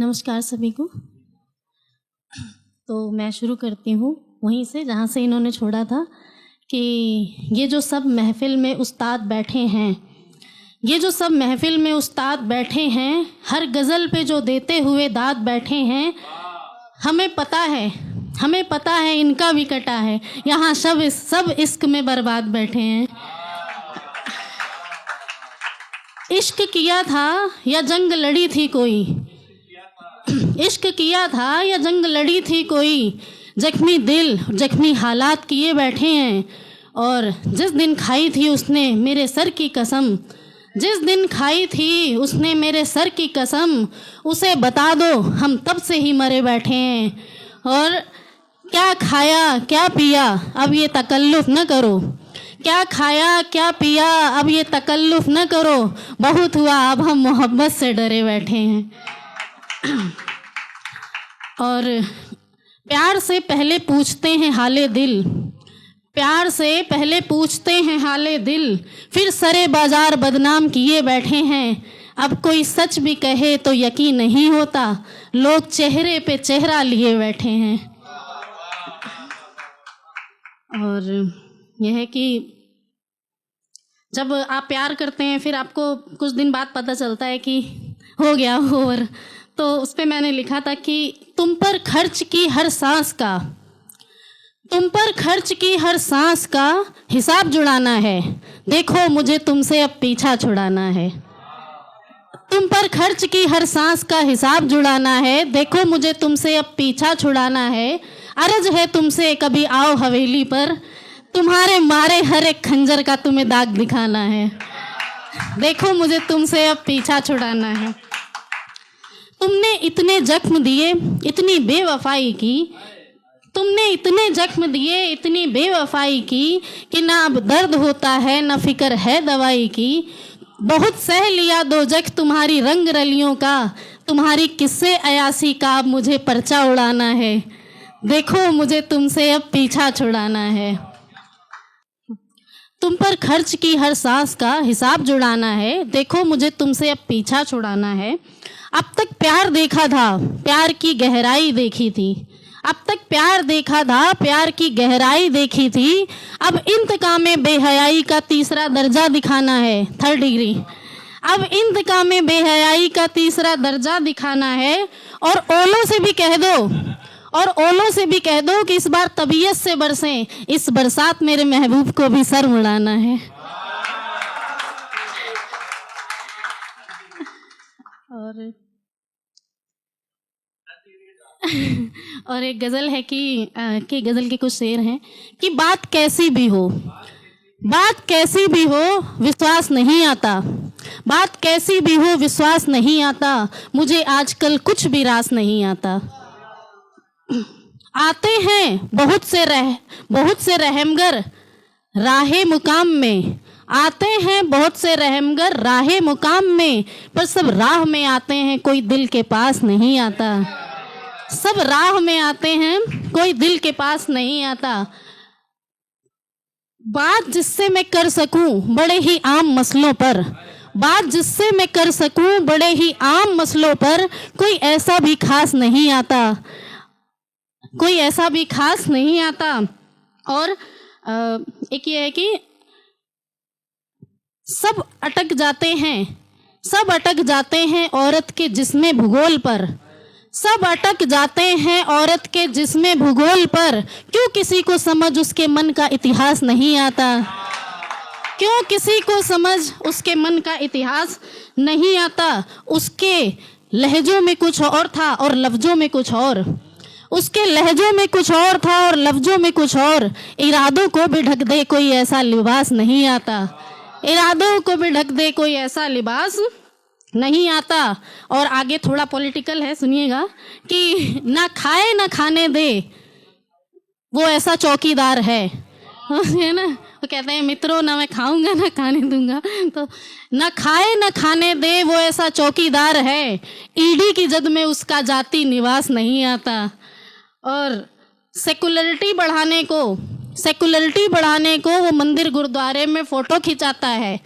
नमस्कार सभी को। तो मैं शुरू करती हूँ वहीं से जहाँ से इन्होंने छोड़ा था कि ये जो सब महफ़िल में उस्ताद बैठे हैं, ये जो सब महफ़िल में उस्ताद बैठे हैं, हर गज़ल पे जो देते हुए दाद बैठे हैं, हमें पता है इनका भी कटा है, यहाँ सब इश्क में बर्बाद बैठे हैं। इश्क किया था या जंग लड़ी थी कोई, इश्क किया था या जंग लड़ी थी कोई, जख्मी दिल जख्मी हालात किए बैठे हैं। और जिस दिन खाई थी उसने मेरे सर की कसम, जिस दिन खाई थी उसने मेरे सर की कसम, उसे बता दो हम तब से ही मरे बैठे हैं। और क्या खाया क्या पिया अब ये तकल्लुफ़ न करो, क्या खाया क्या पिया अब ये तकल्लुफ़ न करो, बहुत हुआ अब हम मोहब्बत से डरे बैठे हैं। और प्यार से पहले पूछते हैं हाले दिल, प्यार से पहले पूछते हैं हाले दिल, फिर सरे बाजार बदनाम किए बैठे हैं। अब कोई सच भी कहे तो यकीन नहीं होता, लोग चेहरे पे चेहरा लिए बैठे हैं। और यह है कि जब आप प्यार करते हैं फिर आपको कुछ दिन बाद पता चलता है कि हो गया ओवर। तो उस पर मैंने लिखा था कि तुम पर खर्च की हर सांस का, तुम पर खर्च की हर सांस का हिसाब जुड़ाना है, देखो मुझे तुमसे अब पीछा छुड़ाना है। तुम पर खर्च की हर सांस का हिसाब जुड़ाना है, देखो मुझे तुमसे अब पीछा छुड़ाना है। अर्ज है तुमसे कभी आओ हवेली पर, तुम्हारे मारे हर एक खंजर का तुम्हें दाग दिखाना है, देखो मुझे तुमसे अब पीछा छुड़ाना है। तुमने इतने जख्म दिए इतनी बेवफाई की, तुमने इतने जख्म दिए इतनी बेवफाई की, कि ना अब दर्द होता है ना फिक्र है दवाई की। बहुत सह लिया दो जख तुम्हारी रंग रलियों का, तुम्हारी किस्से अयासी का अब मुझे पर्चा उड़ाना है, देखो मुझे तुमसे अब पीछा छुड़ाना है। तुम पर खर्च की हर सांस का हिसाब जुड़ाना है, देखो मुझे तुमसे अब पीछा छुड़ाना है। अब तक प्यार देखा था प्यार की गहराई देखी थी, अब तक प्यार देखा था प्यार की गहराई देखी थी। अब इंतकाम बेहयाई का तीसरा दर्जा दिखाना है, थर्ड डिग्री। अब इंतकाम बेहयाई का तीसरा दर्जा दिखाना है। और ओलों से भी कह दो, और ओलों से भी कह दो कि इस बार तबीयत से बरसें, इस बरसात मेरे महबूब को भी सर मुड़ाना है। और एक गज़ल है कि गज़ल के कुछ शेर हैं कि बात कैसी भी हो, बात कैसी भी हो विश्वास नहीं आता, बात कैसी भी हो विश्वास नहीं आता, मुझे आजकल कुछ भी रास नहीं आता। आते हैं बहुत से रहमगर राहे मुकाम में, आते हैं बहुत से रहमगर राहे मुकाम में, पर सब राह में आते हैं कोई दिल के पास नहीं आता, सब राह में आते हैं कोई दिल के पास नहीं आता। बात जिससे मैं कर सकूं बड़े ही आम मसलों पर, बात जिससे मैं कर सकूं बड़े ही आम मसलों पर, कोई ऐसा भी खास नहीं आता, कोई ऐसा भी खास नहीं आता। और एक ये है कि सब अटक जाते हैं औरत के जिस्मे भूगोल पर, सब अटक जाते हैं औरत के जिस्मे भूगोल पर, क्यों किसी को समझ उसके मन का इतिहास नहीं आता, क्यों किसी को समझ उसके मन का इतिहास नहीं आता। उसके लहजों में कुछ और था और लफ्जों में कुछ और, उसके लहजों में कुछ और था और लफ्जों में कुछ और, इरादों को भी ढक दे कोई ऐसा लिबास नहीं आता, इरादों को भी ढक दे कोई ऐसा लिबास नहीं आता। और आगे थोड़ा पॉलिटिकल है, सुनिएगा कि ना खाए ना खाने दे वो ऐसा चौकीदार है ना, वो कहते हैं मित्रों ना मैं खाऊंगा ना खाने दूंगा, तो ना खाए ना खाने दे वो ऐसा चौकीदार है, ईडी की जद में उसका जाति निवास नहीं आता। और सेकुलरिटी बढ़ाने को वो मंदिर गुरुद्वारे में फ़ोटो खिंचाता है,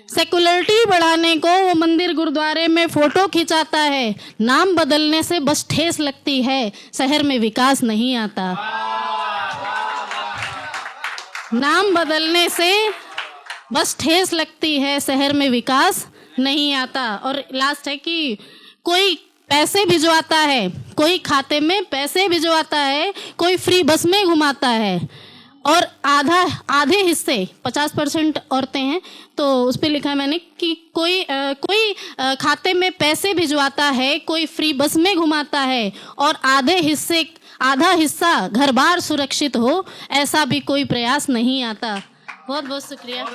सेकुलरिटी बढ़ाने को वो मंदिर गुरुद्वारे में फोटो खिंचाता है, नाम बदलने से बस ठेस लगती है, शहर में विकास नहीं आता। नाम बदलने से बस ठेस लगती है, शहर में विकास नहीं आता। और लास्ट है कि कोई पैसे भिजवाता है, कोई खाते में पैसे भिजवाता है, कोई फ्री बस में घुमाता है, और आधे हिस्से 50% औरतें हैं तो उस पर लिखा है मैंने कि कोई खाते में पैसे भिजवाता है, कोई फ्री बस में घुमाता है, और आधा हिस्सा घर बार सुरक्षित हो, ऐसा भी कोई प्रयास नहीं आता। बहुत बहुत शुक्रिया।